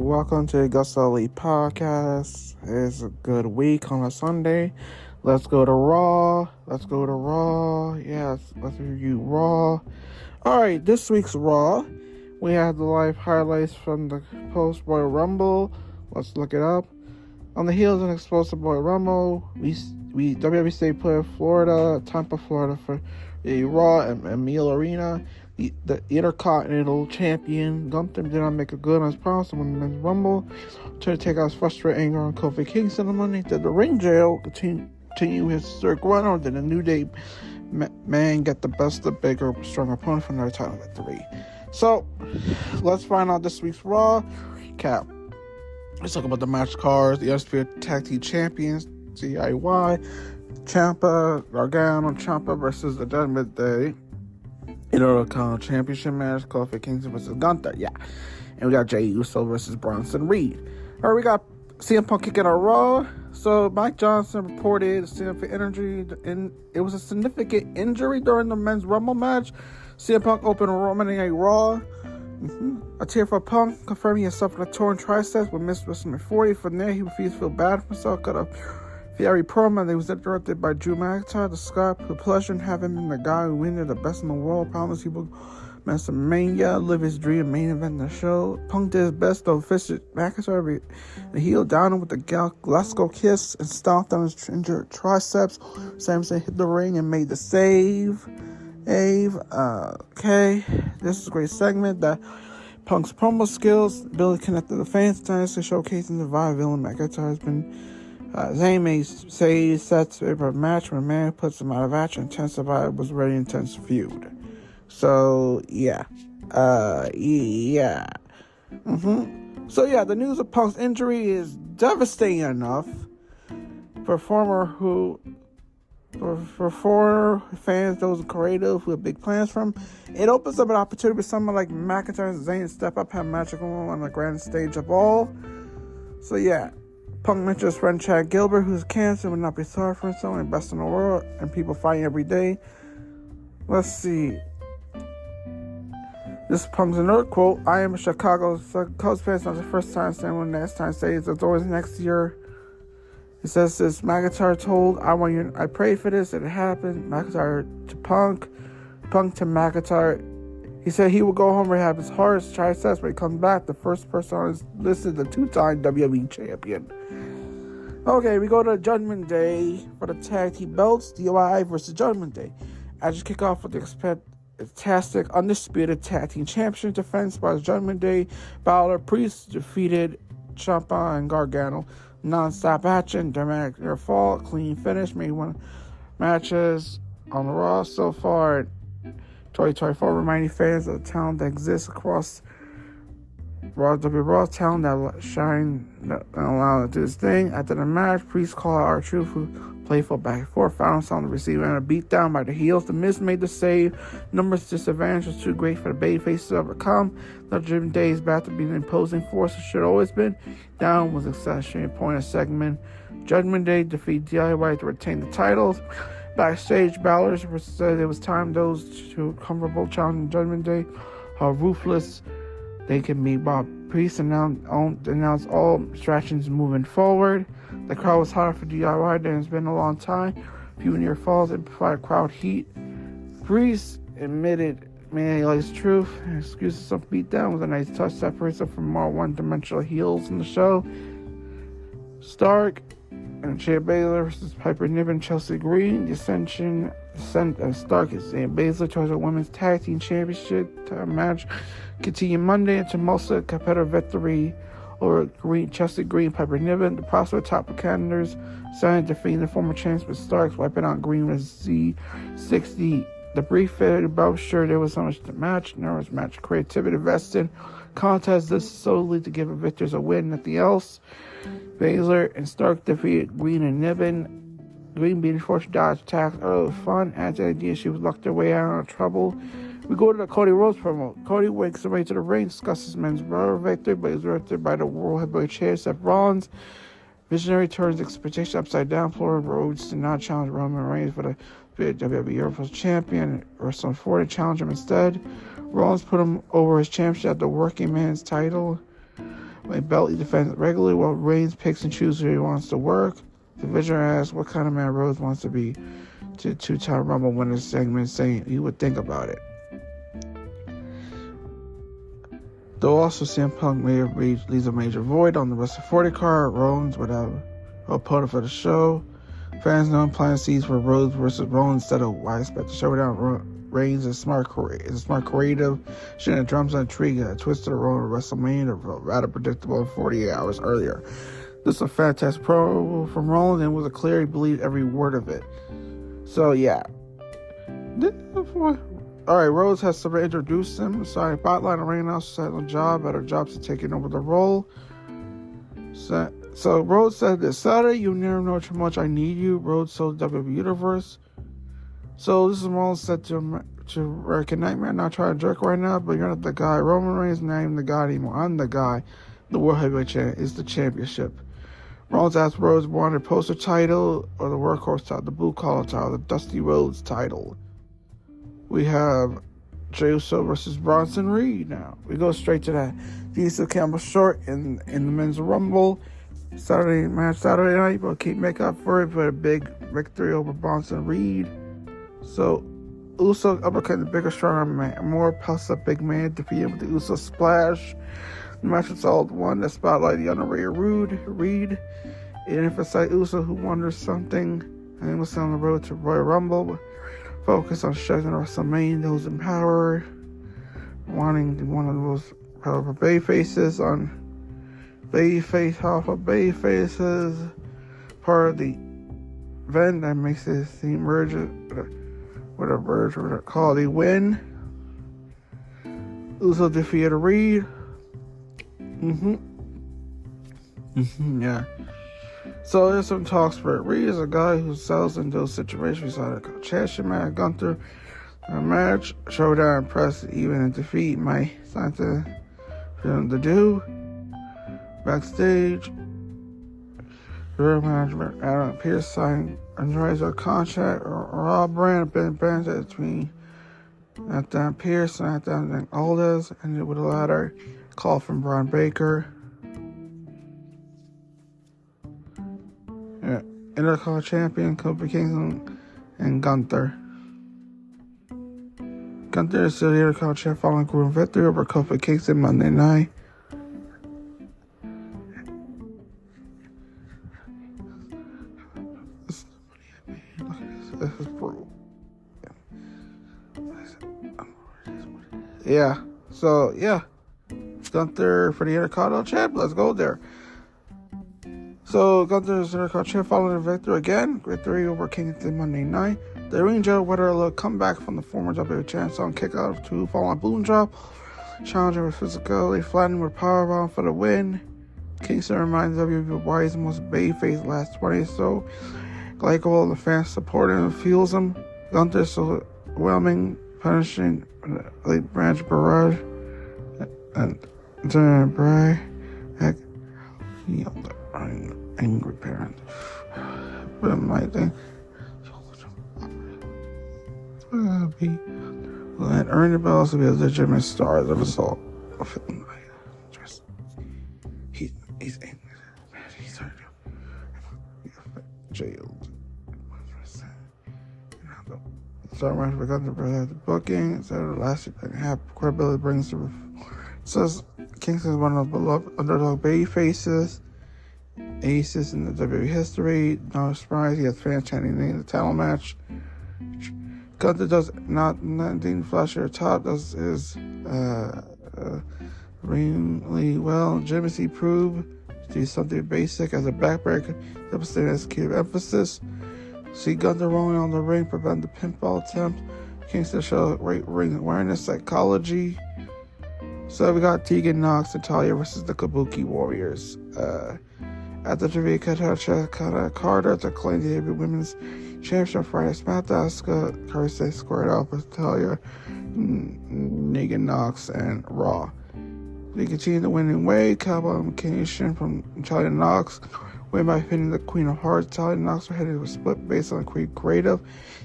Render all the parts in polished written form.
welcome to AgostoAllElite podcast. It's a good week on a Sunday. Let's go to Raw. Yes, let's review Raw. Alright, this week's Raw, we have the live highlights from the post-Royal Rumble. Let's look it up. On the heels of an explosive Royal Rumble, we WWE State put Florida, Tampa, Florida for a Raw and Meal Arena. The Intercontinental Champion Gunther did not make a good on his promise to win the Men's Rumble. Tried to take out his frustrated anger on Kofi Kingston on Monday. Did the ring jail continue his historic run, or did the New Day man get the best of the bigger, stronger opponent for another title victory? So, let's find out this week's Raw recap. Let's talk about the match cards. The Undisputed Tag Team Champions, DIY, Ciampa, Gargano, Ciampa versus the Judgment Day. Intercontinental Championship match, Kofi Kingston versus Gunther, yeah. And we got Jey Uso versus Bronson Reed. All right, we got CM Punk kicking our Raw. So Mike Johnson reported a significant injury, and it was a significant injury during the Men's Rumble match. CM Punk opened Monday Night Raw. A tear for Punk, confirming he had suffered a torn triceps when missed WrestleMania 40. From there, he refused to feel bad for himself. Got a Fiery promo that was directed by Drew McIntyre. The Scott, the pleasure in having been the guy who win the best in the world. Promise people WrestleMania, live his dream, main event in the show. Punk did his best though, fisted McIntyre, the heel down him with the Glasgow kiss and stomped on his injured triceps. Samson hit the ring and made the save. Okay, this is a great segment that Punk's promo skills, ability to connect to the fans, tirelessly showcasing the vibe villain McIntyre has been. Zayn made saves, sets for a match when a man puts him out of action. Intensified was very intense feud. So yeah. So yeah, the news of Punk's injury is devastating enough for former fans, those creative who have big plans for him. It opens up an opportunity for someone like McIntyre and Zayn to step up, have magical on the grand stage of all. So yeah. Punk mentioned his friend Chad Gilbert, who's cancer, would not be sorry for himself, and best in the world, and people fighting every day. Let's see. This is Punk's another quote. I am a Chicago Cubs fan. It's not the first time saying when next time say it's always next year. He says this, McIntyre told, I prayed for this, and it happened. McIntyre to Punk to McIntyre. He said he will go home, rehab his heart, triceps, when he comes back. The first person on his list is the two-time WWE champion. Okay, we go to Judgment Day for the tag team belts. DIY versus Judgment Day. I just kick off with the fantastic undisputed tag team championship defense by Judgment Day. Balor, Priest defeated Ciampa and Gargano. Non-stop action, dramatic near fall, clean finish. Made one matches on the Raw so far. 2024, reminding fans of the talent that exists across Raw talent that shine and allow it to do this thing. After the match, Priest called out R-Truth, who playful back and forth, found himself on the receiving end, a beat down by the heels. The Miz made the save. Numbers disadvantage was too great for the babyfaces to overcome. The Judgment Day is back to being an imposing force it should have always been. Down was a exceptional point of segment. Judgment Day defeat DIY to retain the titles. Backstage, Balor said it was time those two comfortable challenging Judgment Day how ruthless they can be. Bob Priest announced all distractions moving forward. The crowd was hotter for DIY than it's been a long time. Few near falls and provide crowd heat. Priest admitted, man, he likes truth. Excuses some beatdown was a nice touch, separates them from more one-dimensional heels in the show. Stark and Shayna Baszler versus Piper Niven, Chelsea Green. The Ascension Stark is Shayna Baszler towards a women's tag team championship match. Continue Monday into mostly competitive victory over Chelsea Green, Piper Niven. The prospect top contenders signed defeating the former champs with Starks, wiping out Green with Z60. The brief fitted above sure there was so much to match. Nervous match creativity vested. Contest this solely to give the victors a win, nothing else. Baszler and Stark defeated Green and Niven. Green being forced to dodge attacks early with fun. Adds the idea she was locked her way out of trouble. We go to the Cody Rhodes promo. Cody wakes the way to the ring, discusses men's brother victory, but is directed by the World Heavyweight Champion Seth Rollins. Visionary turns expectation upside down. Florida Rhodes did not challenge Roman Reigns for the WWE Universal Champion. Wrestling 40 challenged him instead. Rollins put him over his championship at the working man's title. My belt he defends regularly while Reigns picks and chooses who he wants to work. The Vision asks what kind of man Rhodes wants to be to two-time Rumble winner segment, saying he would think about it. Though also CM Punk leaves a major void on the Wrestle 40 card. Rollins without an opponent for the show. Fans know planting seeds for Rhodes versus Rollins instead of why I expect the showdown. Reigns is smart creative. Shooting drums on a tree, got a twisted role in WrestleMania, rather predictable 48 hours earlier. This is a fantastic promo from Rollins and was a clear he believed every word of it. So yeah. Alright, Rhodes has to introduce him. Sorry, Botline and Reigns also said on job, better jobs to taking over the role. So Rhodes said this Saturday, you never know how much I need you. Rhodes sold WWE Universe. So this is Rollins said to American Nightmare, not trying to jerk right now, but you're not the guy. Roman Reigns is not even the guy anymore. I'm the guy. The World Heavyweight Champion is the championship. Rollins asked Rhodes wanted a poster title or the workhorse title, the blue collar title, the Dusty Rhodes title. We have Jey Uso versus Bronson Reed now. We go straight to that. The Uso came up short in the Men's Rumble. Saturday night, but keep make up for it for a big victory over Bronson Reed. So, Uso uppercut the bigger, stronger man. More plus a big man defeated with the Uso splash. The match was all one that spotlighted the underrated Reed. It emphasized Uso, who wonders something, and he was on the road to Royal Rumble. Focus on strengthening WrestleMania, those in power, wanting one of those powerful bay faces on babyface, alpha bay faces, part of the event that makes this team merge with a merge with a quality win. Uso defeated Reed. Yeah. So there's some talks for it. Reed is a guy who sells in those situations. Like a championship match, Gunther, a match, showdown, press, even in defeat, might something for him to do. Backstage, real management, Adam Pearce signed enjoys a contract or Rob Brand, Ben Bandit between Nathan Pearce and Nathan Aldez, and with a latter call from Braun Baker. Yeah. Intercontinental Champion Kofi Kingston and Gunther. Gunther is still the Intercontinental Champion following Group victory over Kofi Kingston Monday night. This is brutal. Yeah. So, yeah. Gunther for the Intercontinental Champ. Let's go there. So, Gunther's Intercontinental Champ following the victory again. Victory over Kingston Monday night. The ring general whether a come back from the former WWE Champ on kick out of 2 following boom drop. Challenger with physicality, flattened with powerbomb for the win. Kingston reminds WWE why he's the most babyface last 20 or so. Likable, the fans support him and fuels him. Gunther so overwhelming, punishing late branch barrage and Jordynne Grace. Heck, angry parent. But I'm like, and earn the bells to be a legitimate star as a result of it. He's angry. He's hurt. Jailed. So I'm going to forget the booking. So the last half credibility brings to says Kingston is one of the beloved underdog baby faces, aces in the WWE history. No surprise, he has fans chanting in the title match. Gunther does not Dean Flasher or top does his really well. Jimmy proved to do something basic as a backbreaker. Devastating executive emphasis. See Gunther rolling on the ring, prevent the pinfall attempt. Kingston show great ring awareness, psychology. So we got Tegan Nox and Talia versus the Kabuki Warriors. At the WWE Carter to claim the WWE Women's Championship Friday SmackDown. Asuka Thursday squared off with Talia, Tegan Nox, and Raw. They continue the winning way. Cowboy communication from Talia Nox Win by pinning the Queen of Hearts. Talia and Knox were headed to a split based on Queen Creative.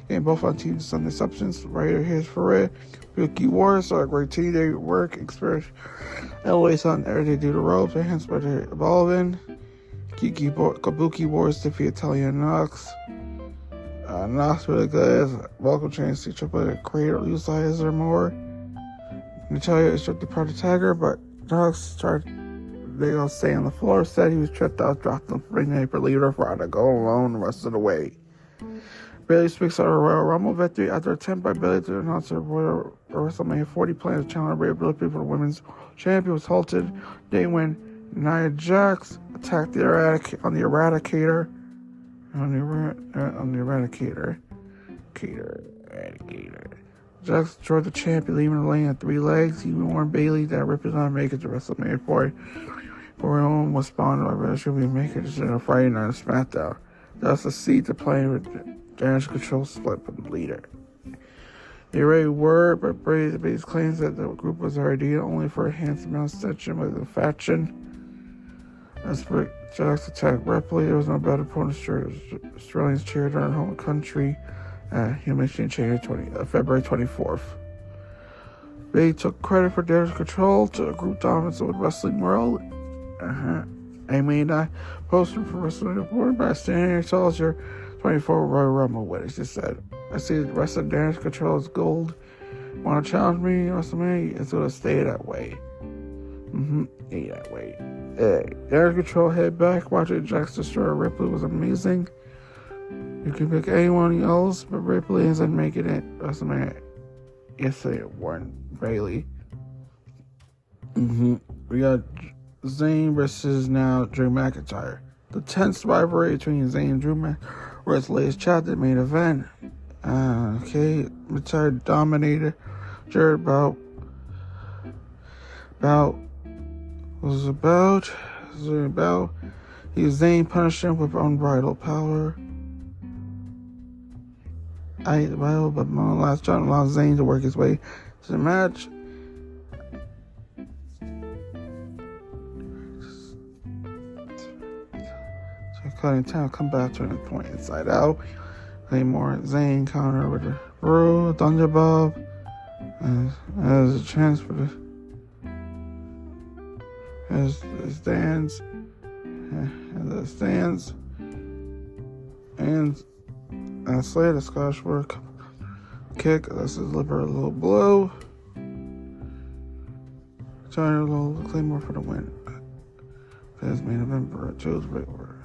And both on teams Sunday substance. Right here's for it. Rookie Wars saw a great team. They work, experience, always on there. They do the ropes, hence by they're evolving. Kabuki Wars defeat Talia and Knox. Knox really good. Welcome chance to Triple H Creator utilize her more. Natalia is tripped apart to tag her, but Knox tried. They all stay on the floor. Said he was tripped out, dropped them for ring apron leader for to go alone the rest of the way. Bayley speaks of her Royal Rumble victory after attempt by Bayley to announce her Royal WrestleMania 40 plans to challenge Rhea Ripley for the women's champion was halted. They win. Nia Jax attacked the Eradicator. Jax destroyed the champion, leaving her laying on 3 legs. He warned Bayley that Ripley not make it to WrestleMania 40. For her own was spawned by she'll be making it on Friday night on SmackDown. That's the seed to play with damage control split from the leader. They already were, but Bayley's claims that the group was already only for a handsome amount of extension with the faction. As for Jax attacked Ripley, there was no better opponent. Australians cheered on home country at Humiliation Change February 24th. Bayley took credit for damage control to the group dominance of the wrestling world. I mean, I posted for Wrestling Report by standing here tells your 24 Royal Rumble win. She said, I see the rest of damage control is gold. Want to challenge me in WrestleMania? It's going to stay that way. Stay that way. Hey, damage control head back. Watching Jax destroy Ripley was amazing. You can pick anyone else, but Ripley ends up making it WrestleMania. Yesterday it won Bayley. We got Zayn versus now Drew McIntyre. The tense rivalry between Zayn and Drew McIntyre was the latest chapter main event. McIntyre dominated Jared about Zayn punished him with unbridled power. But last shot allowed Zayn to work his way to the match. Cutting time, come back to the point inside out. Claymore, Zayn counter with a Brew, Thunderbomb. As a chance for the stands and Slayer the Scottish work kick. That's his liver a little blow. Trying a little Claymore for the win. As main event for Joe's Great Orders.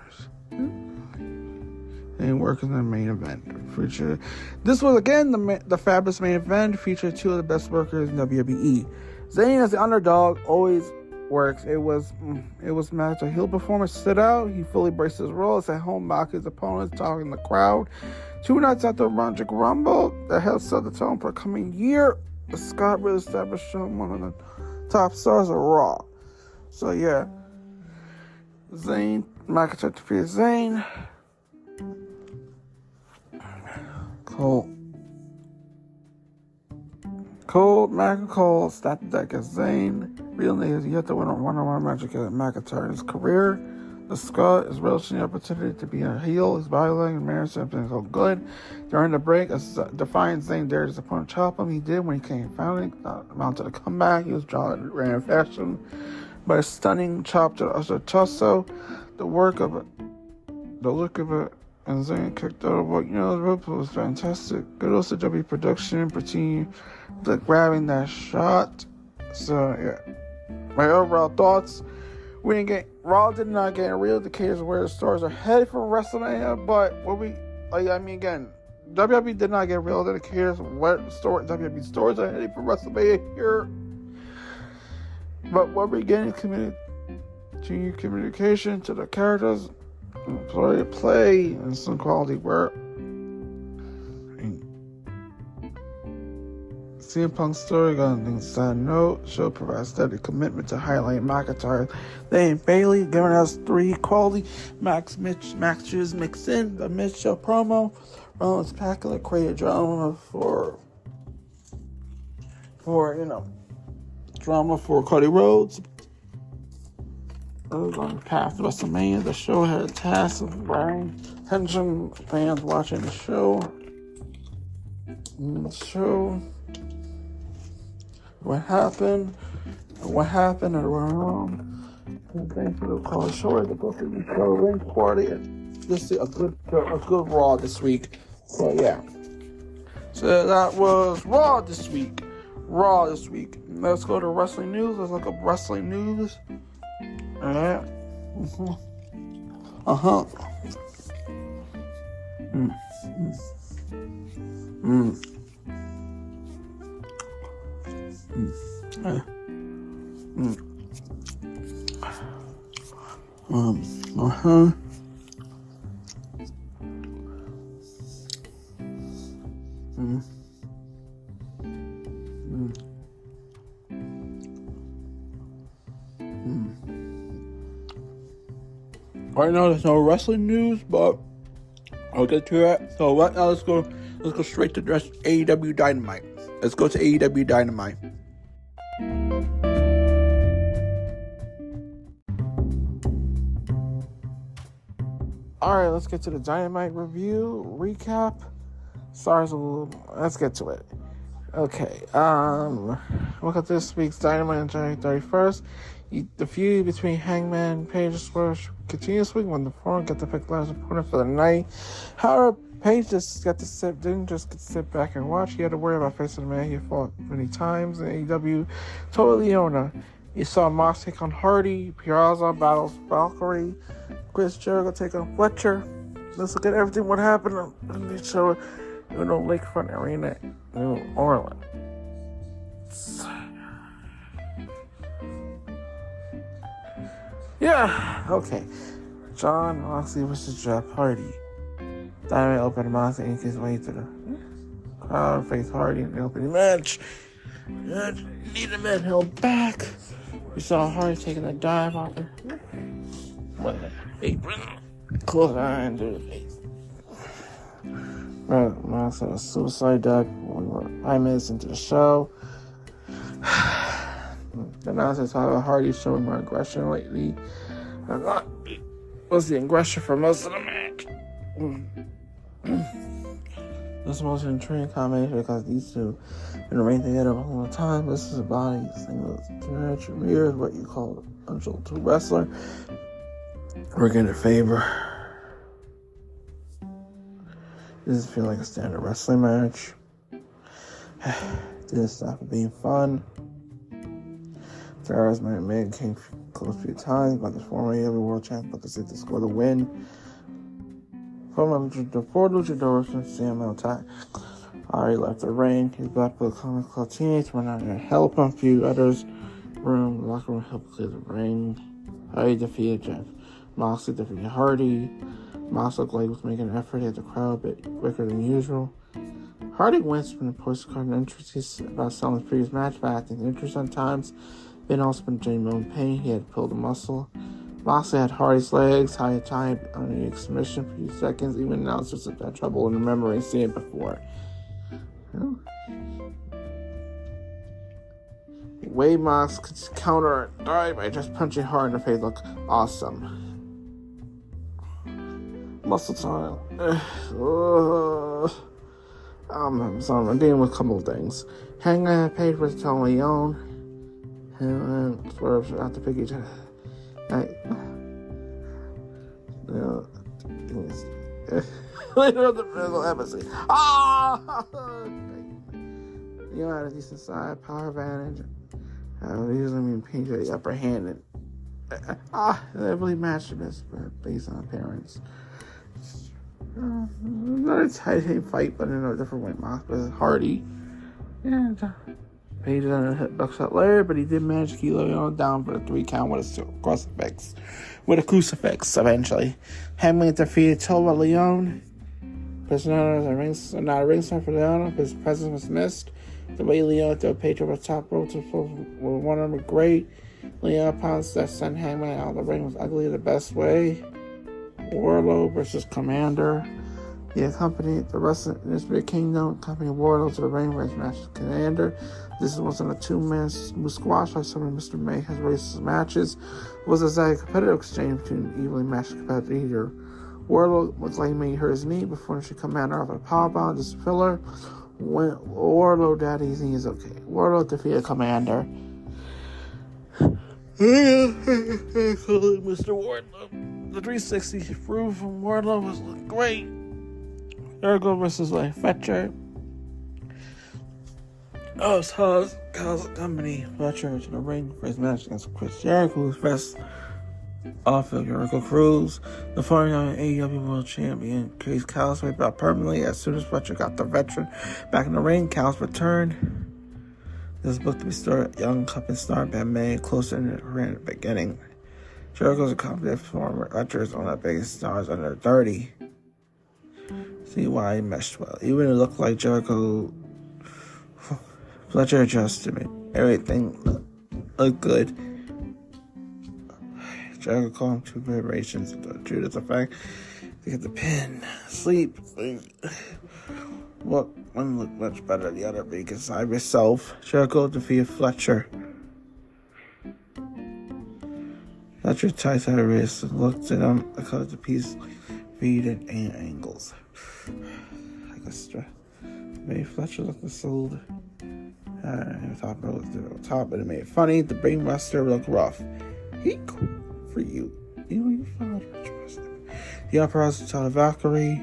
And working the main event. This was again the fabulous main event. Featured 2 of the best workers in WWE. Zayn as the underdog always works. It was match. A heel performance stood out. He fully braced his role. It's at home, mocking his opponents, talking the crowd. 2 nights after the Magic Rumble, that helped set the tone for the coming year. Scott really established him one of the top stars of Raw. So yeah, Zayn McIntyre defeated Zayn. Cole stacked the deck as Zayn. Real niggas, you have to win a one-on-one match against McIntyre in his career. The Scott is relishing the opportunity to be a heel. His body language and marriage something so good. During the break, a defiant Zayn dared his opponent chop him. He did when he came founding. Mounted a comeback. He was drawn ran fashion by a stunning chop to the torso. The look of it, and Zayn kicked out of what, the rope was fantastic. Good also W production, team, grabbing that shot. So, yeah. My overall thoughts, Raw did not get real indicators of where the stars are headed for WrestleMania, but WWE did not get real indicators of where WWE stars are headed for WrestleMania here. But what we're getting communication to the characters, play, and some quality work. CM Punk's story on a side note, show provides steady commitment to highlight McIntyre. They and Bayley giving us 3 quality matches mixed in. The mid-show promo, Rollins Packler created drama for Cody Rhodes. On the path to WrestleMania. The show had a task of bringing attention fans watching the show. What happened or went wrong. And thanks for the call short. The book of the show ring party. This is a good Raw this week. So yeah. So that was Raw this week. Let's go to wrestling news. Let's look up wrestling news. Alright. Right now, there's no wrestling news, but I'll get to that. So right now, let's go straight to AEW Dynamite. Let's go to AEW Dynamite. Alright, let's get to the Dynamite review, recap. Let's get to it. Okay, look at this week's Dynamite on January 31st. The feud between Hangman and Page Swerve continues week when the four get to pick last opponent for the night. However, Page didn't just get to sit back and watch. He had to worry about facing the man he fought many times in AEW, Toa Leona. You saw Mox take on Hardy, Piazza battles Valkyrie, Chris Jericho take on Fletcher. Let's look at everything what happened on the show in the Lakefront Arena in New Orleans. Yeah, okay. Jon Moxley versus Jeff Hardy. Dynamite opened Moxley in his way to the crowd, face Hardy in the opening match. Neither man held back. We saw Hardy taking a dive off the apron. Close eye to the face. Moxley was suicide dive 5 minutes into the show. The announcers talk about Hardy showing more aggression lately. Was the aggression for most of the match. This was an intriguing combination because these two been ring together all the time. This is a body single match. Mirrors what you call an unshielded wrestler. We're getting a favor. This doesn't feel like a standard wrestling match. Didn't stop being fun. Tara's man came close a few times, but the former AEW World Champ but to score the win. Four luchadors from CML attack. Ari left the ring. He's back for the Comic Club teammates. Went out there to help him. A few others the locker room helped clear the ring. Hardy defeated Jeff. Moxley defeated Hardy. Moxley looked like he was making an effort to hit the crowd a bit quicker than usual. Hardy wins from the postcard entries about selling his previous match, but acting interest sometimes. Ben also been genuine pain. He had pulled a muscle. Moxley had Hardy's legs, high tie on a submission for a few seconds. Even announcers had trouble in remembering seeing it before. Wade Mox could counter a dive by just punching hard in the face. Look awesome. Muscle time. I'm sorry, I'm dealing with a couple of things. Hangman Page versus Toa Leona. And Swerve out to pick each other. The middle episode. You know, had a decent side, power advantage. Usually mean Page had the upper hand. They really matched this, but based on appearance. Not a tight fight, but in a different way. Mox versus Hardy. Yeah, Page done a hit buckshot later, but he did manage to keep Leona down for the 3 count with a crucifix eventually. Hangman defeated Toa Leona. Prisoners are not a ringside for Leona. His presence was missed. The way Leona threw Page over the top rope to one of them great. Leona pounced that sent Hangman out of the ring was ugly the best way. Wardlow versus Commander. He accompanied the Wrestling Industry Kingdom, accompanying Wardlow to the ring for his match with Commander. This wasn't a two-man smooth squash like some of Mr. May has raced matches. It was a competitive exchange between evenly matched competitor. Wardlow looked like he made her his knee before she Commander off a powerbomb. This filler. When Wardlow daddy's knee is okay. Wardlow defeated Commander. Mr. Wardlow. The 360 through from Wardlow was great. Jericho versus Fletcher. Kyle's company Fletcher to the ring for his match against Chris Jericho, who's best off of Jericho Cruz. The 49 AEW World Champion Case Kyle's way back permanently as soon as Fletcher got the veteran back in the ring. Kyle's returned. This book to be started young cup and star band May closer in the beginning. Jericho's a company former Fletcher's one of the biggest stars under 30. See why he meshed well. Even it looked like Jericho Fletcher adjusted me. Everything looked good. Jericho called him 2 variations of the Judas effect to get the pin. Sleep. One looked much better than the other, but you can decide yourself. Jericho defeated Fletcher. Fletcher tights out her wrist and looked at him because the piece feed at angles. I guess made Fletcher look sold. Top but it made it funny. The brainbuster looked rough. He cool for you. You found Rich. The Uprising saw Valkyrie.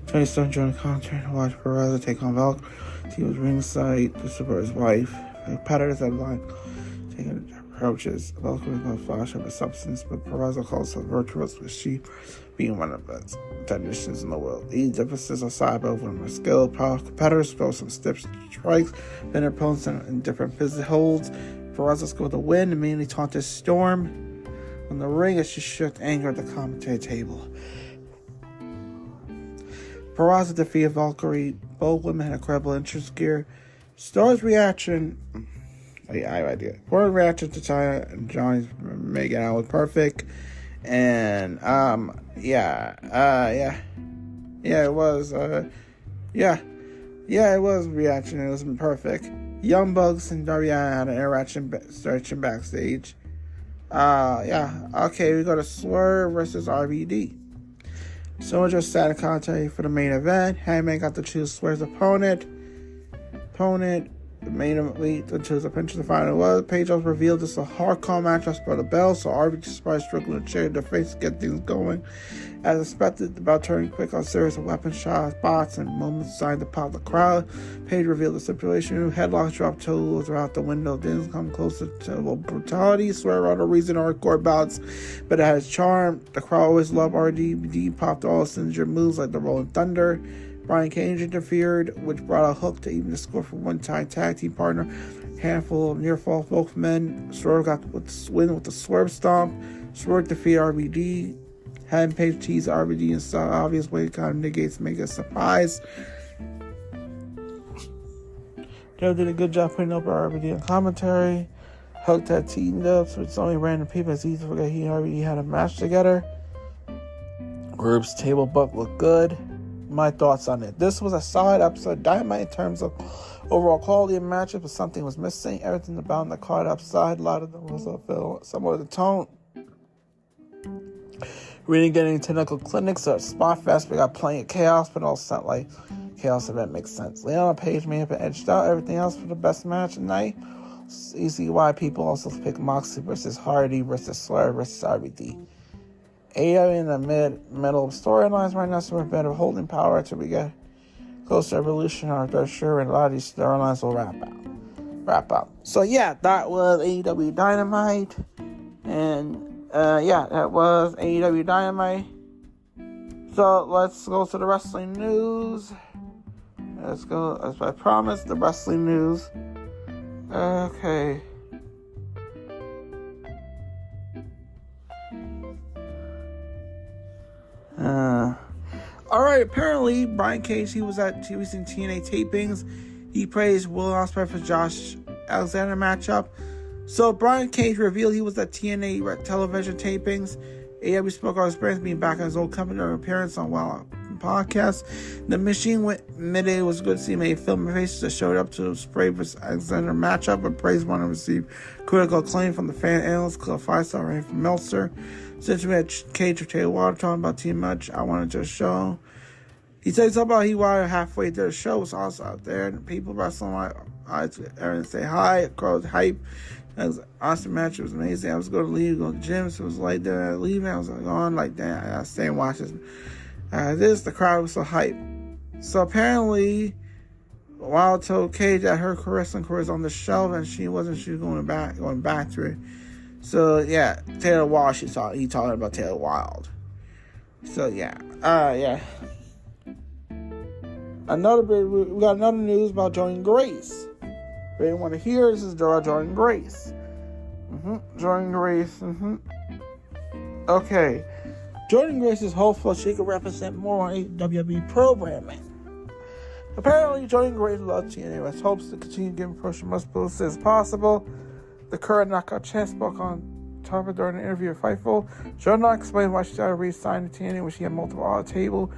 Tony Stone joined the commentary to watch Perez take on Valkyrie. He was ringside to support his wife. The competitors had line taking approaches. Valkyrie was not flash of a substance, but Perez calls her virtuous with she being one of the best technicians in the world. These differences aside, both of them are skilled. Competitors throw some stiff strikes, then their opponents in different physical holds. Perez scored the win and mainly taunted Storm on the ring as she shook anger at the commentary table. Perez defeated Valkyrie. Both women had incredible entrance gear. Star's reaction. I have idea. Her reaction to Taya and Johnny's making out was perfect. And, it was, it was reaction. It was perfect. Young Bucks and Darby Allin had an interaction searching backstage. Okay, we go to Swerve versus RVD. So just sat in commentary for the main event. Hangman got to choose Swerve's opponent. The main event to choose a pinch of the final was. Page was revealed this is a hardcore match for the bell, so RVD surprised struggling to cheer their face to get things going. As expected, about turning quick on series of weapon shots, bots, and moments designed to pop the crowd. Page revealed the stipulation. Headlocks dropped totals were out the window. Didn't come closer to brutality. Swear out a reason hardcore bouts, but it had its charm. The crowd always loved RVD. Popped all signature moves like the Rolling Thunder. Brian Cage interfered, which brought a hook to even the score for one-time tag team partner. Handful of near-fall both men. Swerve got the win with the Swerve Stomp. Swerve defeated RVD. Hadn't Page teased RVD in some obvious way, kind of negates make a surprise. Joe did a good job putting up RVD on commentary. Hook that teamed up, so it's only random people. It's easy to forget he and RVD had a match together. Group's table book looked good. My thoughts on it. This was a solid episode. Dynamite in terms of overall quality of matchup, but something was missing. Everything about the card upside. A lot of them was somewhat of the tone. We didn't get any technical clinics or spot fest. We got plenty of chaos, but also not like chaos event makes sense. Leon Page may have been edged out. Everything else for the best match tonight. It's easy why people also pick Moxley versus Hardy versus Swerve versus RVD. AEW in the middle of storylines right now, so we're better holding power until we get close to Evolution or third sure, and a lot of these storylines will wrap up. So yeah, that was AEW Dynamite, and that was AEW Dynamite. So let's go to the wrestling news. Let's go, as I promised, the wrestling news. Okay. Alright, apparently Brian Cage, he was in TNA tapings. He praised Will Ospreay for Josh Alexander matchup. So Brian Cage revealed he was at TNA television tapings. AEW spoke on his experience being back in his old company, appearance on podcast. The Machine went midday. It was good to see many film faces that showed up to spray vs. Alexander matchup, but praise one and received critical acclaim from the fan analysts. Club 5-star rating from Meltzer. Since we had Cage or Taylor Wilder talking about too much, I wanted to show. He said something about he wanted halfway through the show was also out there, and people wrestling everyone say hi, crowd hype. It was an awesome match. It was amazing. I was going to leave, go to the gym, so it was like that. Leaving, I was like, on like that. I gotta stay and watch this. The crowd was so hype. So apparently, Wild told Cage that her wrestling career is on the shelf, and she was going back to it. So yeah, Taylor Wilde. He talking about Taylor Wilde. So yeah, yeah. We got another news about Jordynne Grace. If you want to hear, this is Jordynne Grace. Jordynne Grace. Okay. Jordynne Grace is hopeful she can represent more on WWE programming. Apparently, Jordynne Grace loves TNA Wrestling, hopes to continue giving push as much publicity as possible. The current knockout champ spoke on topic during an interview with Fightful. Jordynne explained why she started re-signing to TNA when she had multiple on-the-table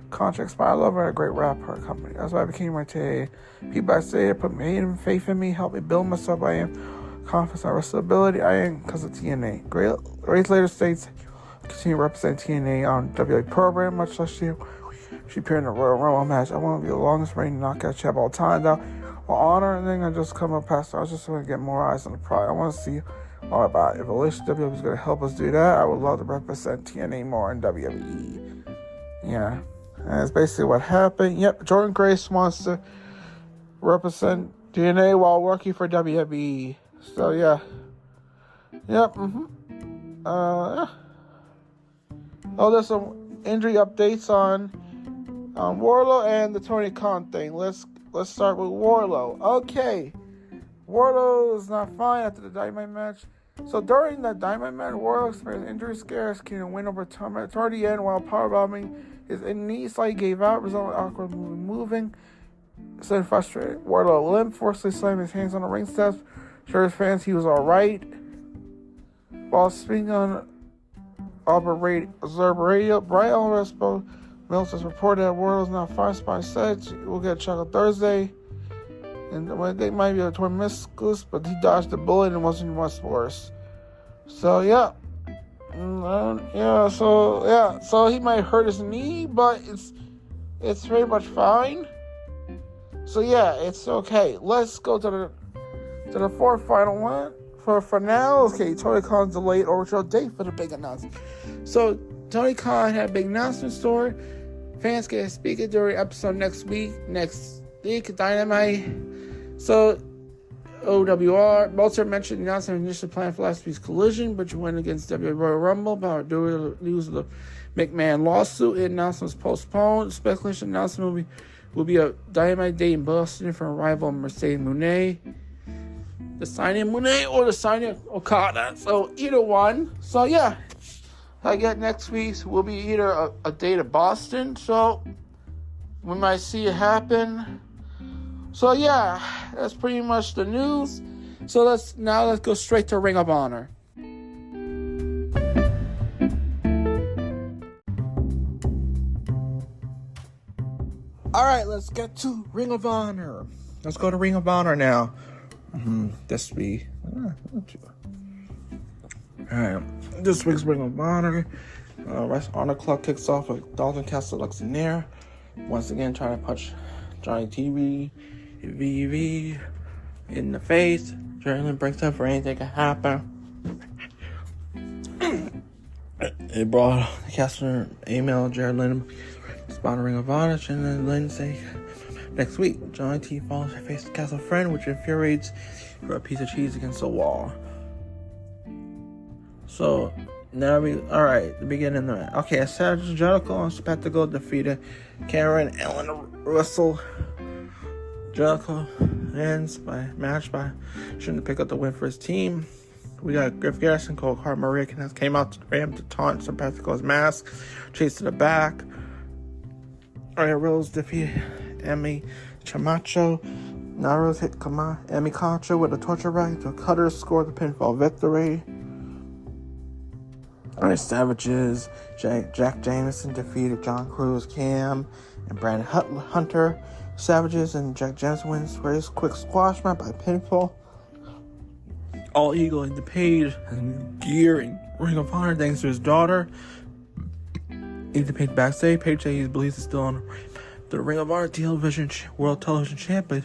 contracts, but I love her, a great rap her company. That's why I became right today. People I say put faith in me, help me build myself. I am confident in wrestlability. I am because of TNA. Grace later states, continue representing TNA on WWE program, much like she appeared in a Royal Rumble match. I want to be the longest reigning knockout champ of all time. Now, while honor and then I just come up past, I just want to get more eyes on the product. I want to see all about it. If Alicia WWE is going to help us do that, I would love to represent TNA more in WWE. Yeah. And that's basically what happened. Yep, Jordynne Grace wants to represent TNA while working for WWE. So, yeah. Yep, there's some injury updates on Wardlow and the Tony Khan thing. Let's start with Wardlow. Okay. Wardlow is not fine after the Dynamite match. So during the Dynamite match, Wardlow experienced injury scares, can win over toward the end while powerbombing. His knee slightly gave out, resulting in awkward moving. So frustrated, Wardlow limped, forcibly slamming his hands on the ring steps. Showed his fans he was alright. While speaking on Observer Radio, Brian Respo Mills has reported that Wardlow is not fine. Spine said we'll get a check on Thursday. And they might be a torn meniscus, but he dodged the bullet and wasn't much worse. So yeah. So he might hurt his knee, but it's very much fine. So yeah, it's okay. Let's go to the fourth final one for now. Okay, Tony Khan's delayed original date for the big announcement. So Tony Khan had a big announcement story. Fans can speak it during episode next week, Dynamite. So OWR, Meltzer mentioned the announcement of initial plan for last week's Collision, which went against WWE Royal Rumble, but due to the news of the McMahon lawsuit, the announcement was postponed. Speculation announcement will be a Dynamite date in Boston for a rival Mercedes Moné. The signing of Moné or the signing of Okada. So either one. So yeah, I get next week's will be either a date of Boston. So we might see it happen. So yeah, that's pretty much the news. So let's go straight to Ring of Honor. Alright, let's get to Ring of Honor. Let's go to Ring of Honor now. This week. Alright, this week's Ring of Honor. Honor Club kicks off with Dalton Castle Luxembourg. Once again, trying to punch Johnny TV in the face. Jordynne breaks up for anything can happen. It brought the Castle email Jared Lynn spot Ring of Honor, and then Lynn say next week Johnny T follows her face Castle friend, which infuriates for a piece of cheese against the wall. So now the beginning of the match. Okay, Sergio Jericho and Spectacle defeated Karen and Ellen Russell. Jericho ends by shooting to pick up the win for his team. We got Griff Garrison, Cole Hart, Maria came out to Ram to taunt Spectacle's mask, chase to the back. Aya Rose defeated Emmy Camacho. Naros hit Emmy Camacho with a torture rack to cutter, score the pinfall victory. Alright, Savages. Jack Jameson defeated John Cruz, Cam, and Brandon Hunter. Savages and Jack Jameson wins race quick squash match by pinfall. All Eagle in the Page gear and Ring of Honor thanks to his daughter. Ethan Page backstage. Page says he believes he's still on the Ring of Honor television World Television Champ, but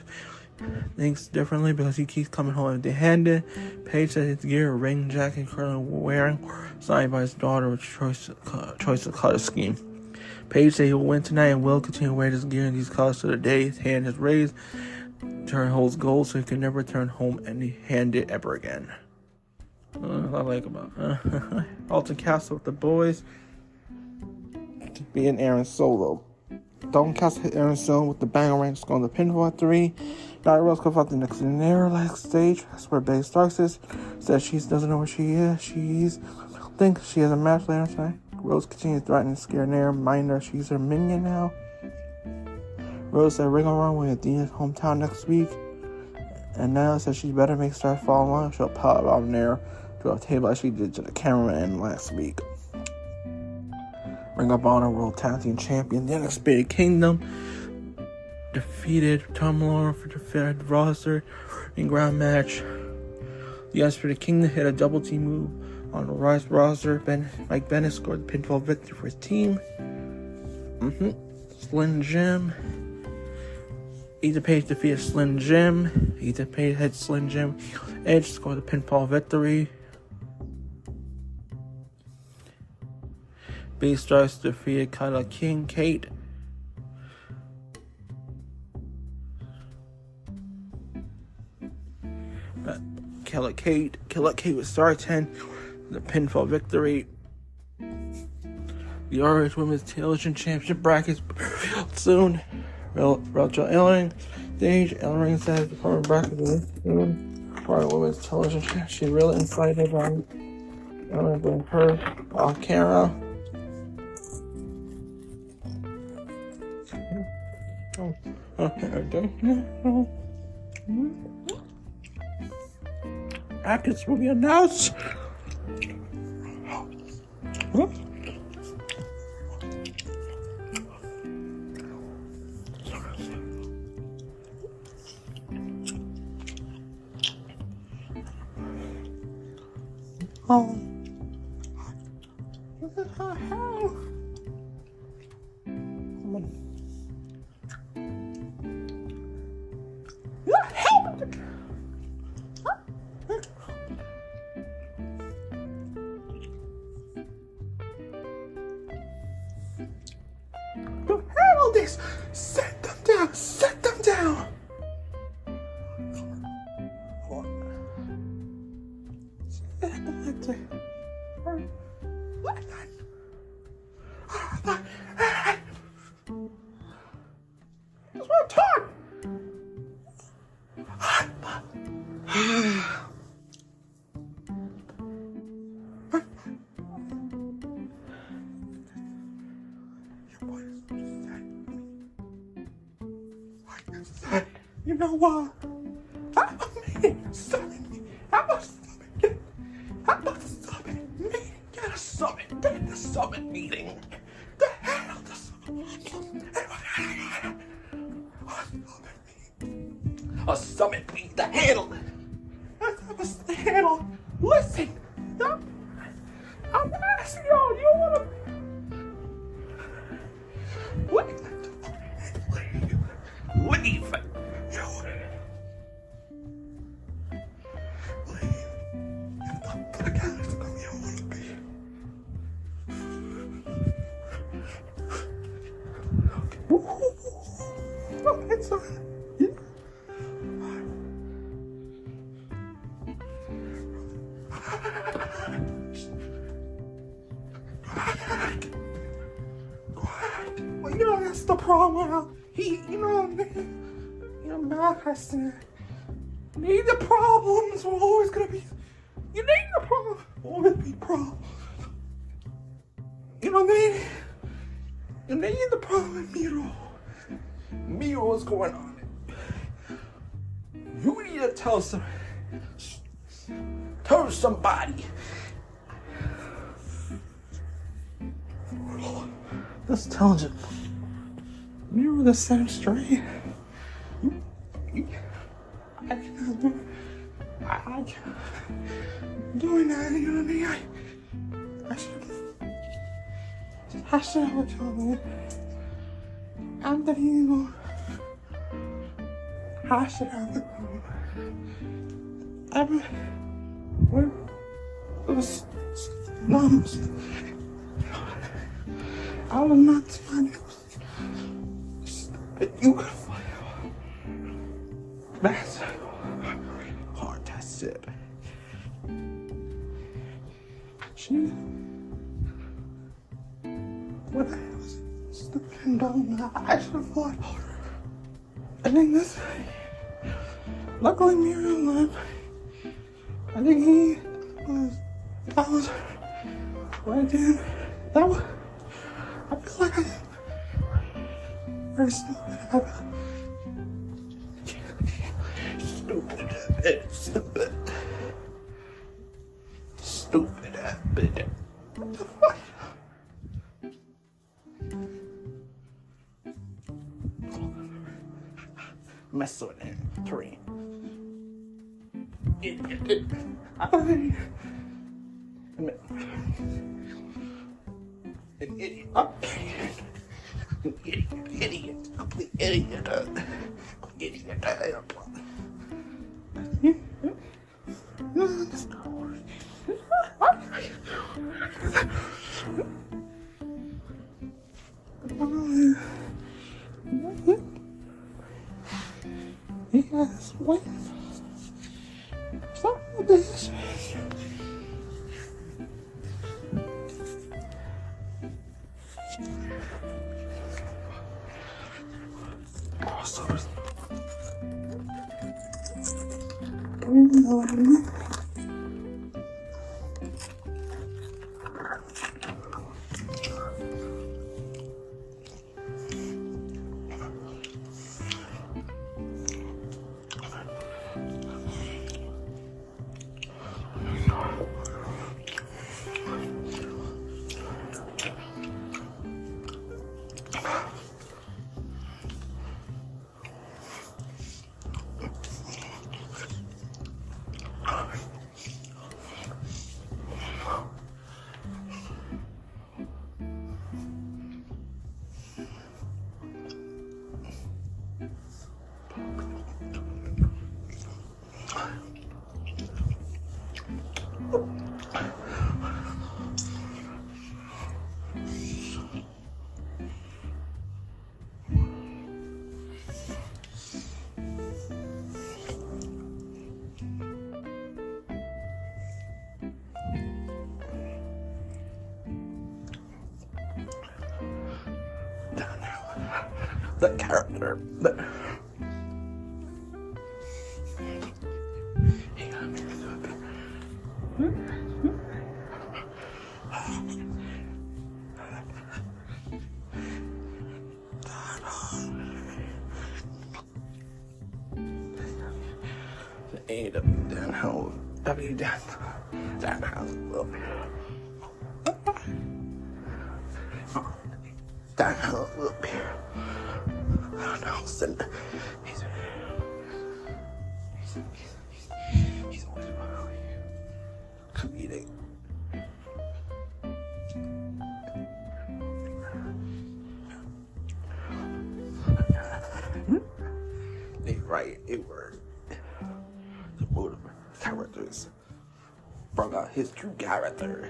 thinks differently because he keeps coming home empty-handed. Page says his gear, ring jacket currently wearing, signed by his daughter with choice of color scheme. Page says he will win tonight and will continue to wear his gear in these colors to the day his hand is raised. Turn holds gold, so he can never return home empty-handed ever again. I like about Alton Castle with the boys. Being Aaron Solo. Dalton Castle hit Aaron Solo with the banger range, scoring the pinfall at 3. Nia Rose comes out the next stage. That's where Bayley Starks is. Says she doesn't know where she is. She thinks she has a match later tonight. Rose continues threatening to scare Nair. Mind her, she's her minion now. Rose said Ring of Honor will be at Dean's hometown next week. And now says she better make Stars fall in line. She'll pop out Nair to a table like she did to the cameraman last week. Ring of Honor World Tag Team Champion, the Undisputed Kingdom, defeated Tom Lawler for the roster in ground match. The Undisputed Kingdom hit a double team move on the Rise roster. Mike Bennett scored the pinfall victory for his team. Slim Jim. Ethan Page defeated Slim Jim. Ethan Page had Slim Jim. Edge scored the pinfall victory. Bayley Starks defeated Kyla King, Kate. Killer Kate with Star 10, the pinfall victory. The ROH Women's Television Championship brackets revealed soon. Rachel Ellering stage. Ellering says the former bracket is soon for the Women's Television Championship. She's really excited about it. I'm gonna bring her on camera. Brackets will be announced. What the hell? This. Set them down. Set them down. That's what I'm talking. You know what? I'm a summit meeting. Get a summit meeting. The hell the a summit meeting. The handle. That's the handle. Listen. I'm asking y'all. You wanna leave. Well, you know, that's the problem. Manifesting. The problems will always gonna be. You need the problem. Always be problems. You know what I mean? You need the problem with Miro. What's going on? You need to tell somebody. Just telling you. You're the same straight. I doing that, you know what I mean? I should have told you. I'm the hero. I should have where was numbers? I was not funny. You could fight. That's hard. That's it. She. What I was stupid dumb. I should have fought harder. I think this. Luckily, Miriam left. I think he was. I was right then. That was. I feel like I. Very stupid. Stupid. What the fuck? Mess with it. 3. Idiot. An idiot. An idiot. Complete idiot. Yes, wait. Stop with this. The character. Hang on, A W down how W down how down how up here. Nelson. He's always comedic. They write a word. The motive characters brought out his true character.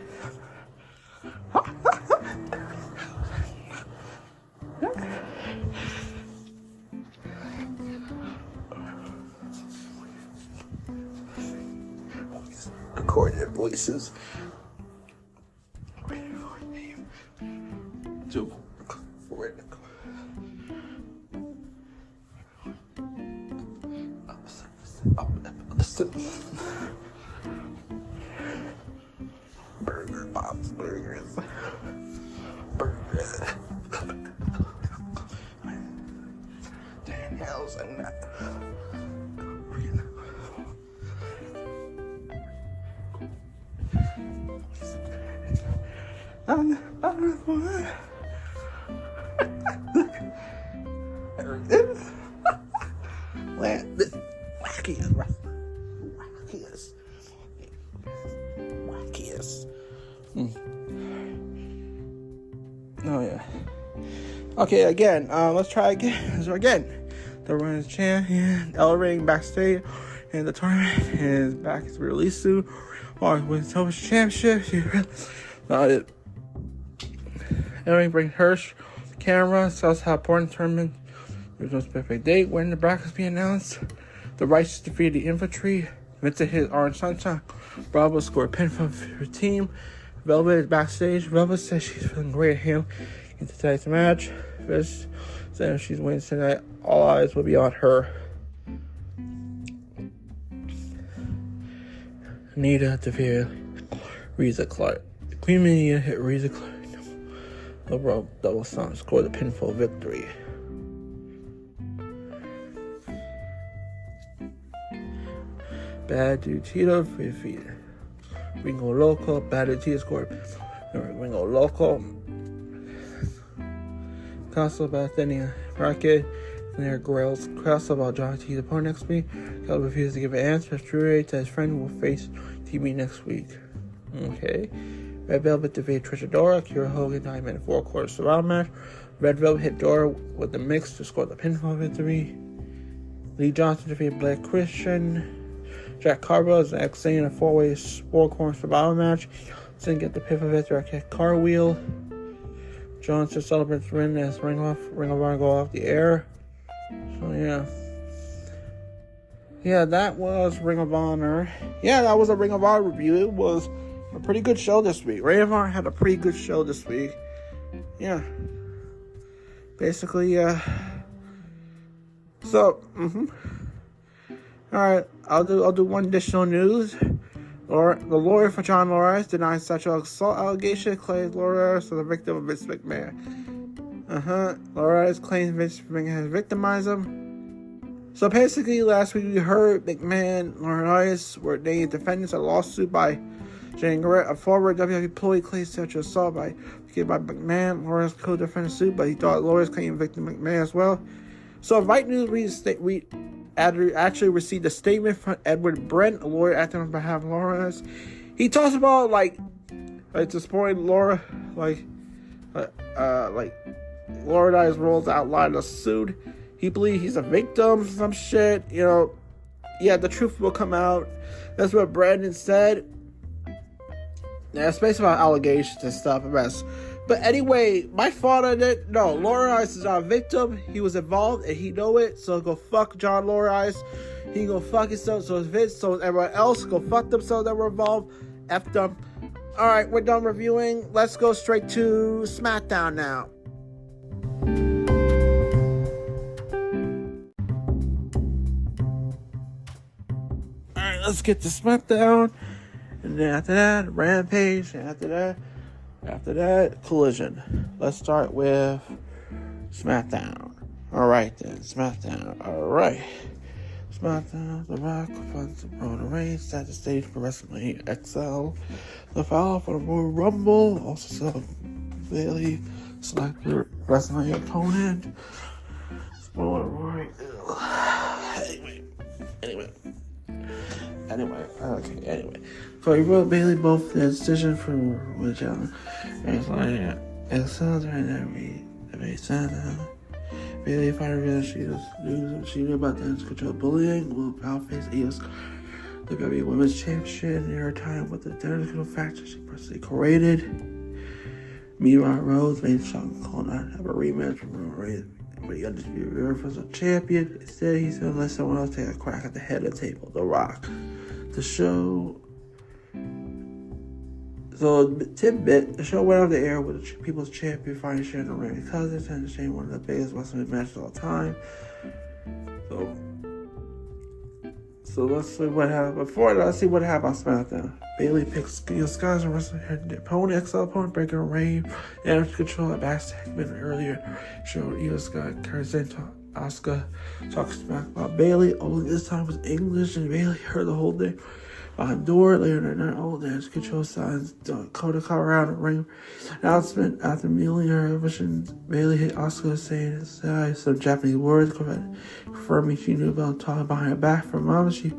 Recorded voices. To for it. Burger Bob's Burgers. Danielle's and that. Oh, yeah. Okay, again. Let's try again. So, again. The women's champion, El Ring, backstage. And the tournament is back to be released soon. Or with television championship. About it. El Ring brings Hirsch, the camera, tells how important the tournament. There's no specific date when the brackets be announced. The Righteous defeated the Infantry. Vincent hit Orange Sunshine. Bravo scored a pin from her team. Velvet is backstage. Velvet says she's feeling great at him in tonight's match. Fish says she's winning tonight. All eyes will be on her. Anita defeated Reza Clark. Queen Anita hit Reza Clark. The rope double stomp scored the pinfall victory. Bad Dude Tito defeated Ringo Loco. Bad Dude Tito scored Ringo Loco. Castle Bethania Rocket. And their grills cross about John T. The opponent next week. Cal refuses to give an answer. Drury to his friend will face TV next week. Okay. Red Velvet defeated Trisha Dora. Kira Hogan 9-minute 4-quarter survival match. Red Velvet hit Dora with the mix to score the pinfall victory. Lee Johnson defeated Black Christian. Jack Carville is next thing in a 4-way 4-corner survival match. Didn't get the pinfall victory. Kick car wheel. Johnson celebrates win as Ring of Honor go off the air. So yeah. Yeah, that was Ring of Honor. Yeah, that was a Ring of Honor review. It was a pretty good show this week. Ring of Honor had a pretty good show this week. Yeah. Basically, So, Alright, I'll do one additional news. The lawyer for John Laurais denies sexual assault allegation, claims Laurais is the victim of Vince McMahon. Laurais claims Vince McMahon has victimized him. So basically, last week we heard McMahon and Laurais were named defendants in a lawsuit by Jordynne Grace, a former WWE employee, claims sexual assault by McMahon. Laurais co-defended suit, but he thought Laurais claimed victim McMahon as well. So, Right News we actually received a statement from Edward Brent, a lawyer acting on behalf of Laurais. He talks about this point, Laurais rolls out line of suit. He believes he's a victim, some shit, Yeah, the truth will come out. That's what Brandon said. Yeah, it's based on allegations and stuff. But anyway, my thought on it, no, Laurais is not a victim. He was involved and he know it. So go fuck John Laurais. He go fuck himself. So is Vince. So is everyone else. Go fuck themselves that were involved. F them. Alright, we're done reviewing. Let's go straight to SmackDown now. Alright, let's get to SmackDown. And then after that, Rampage. And after that, Collision. Let's start with SmackDown. Alright then, SmackDown. Alright. SmackDown, The Rock, Roman Reigns, set the stage for WrestleMania XL. The follow for the Royal Rumble. Also saw Bayley select her WrestleMania opponent. Anyway. So he wrote Bayley both the decision for which it's like XL during every Sunday. Bayley finally realized she knew about the control bullying. Will Powerface EOS the WWE Women's Championship in her time with the technical factor she personally created. Meanwhile, Rose made Shawn call not have a rematch from Roman Reigns, but he undisputed Universal Champion. Instead, he's going to let someone else take a crack at the head of the table, The Rock. The show. So, tidbit, the show went off the air with the People's Champion fighting Shane and Randy Cousins, and Shane one of the biggest wrestling matches of all time. So let's see what happened. Before that, let's see what happened on SmackDown. Bayley picks Io Sky and wrestling her opponent, XL opponent, breaking a reign. Damage control at back segment earlier showed Io Sky carries into Asuka, talks smack about Bayley. Only this time was English, and Bayley heard the whole thing. Behind door later that night, all damage control signs. Dakota Colorado ring announcement after meeting her vision. Bayley hit Asuka saying some Japanese words, confirming she knew about talking behind her back from Mama. She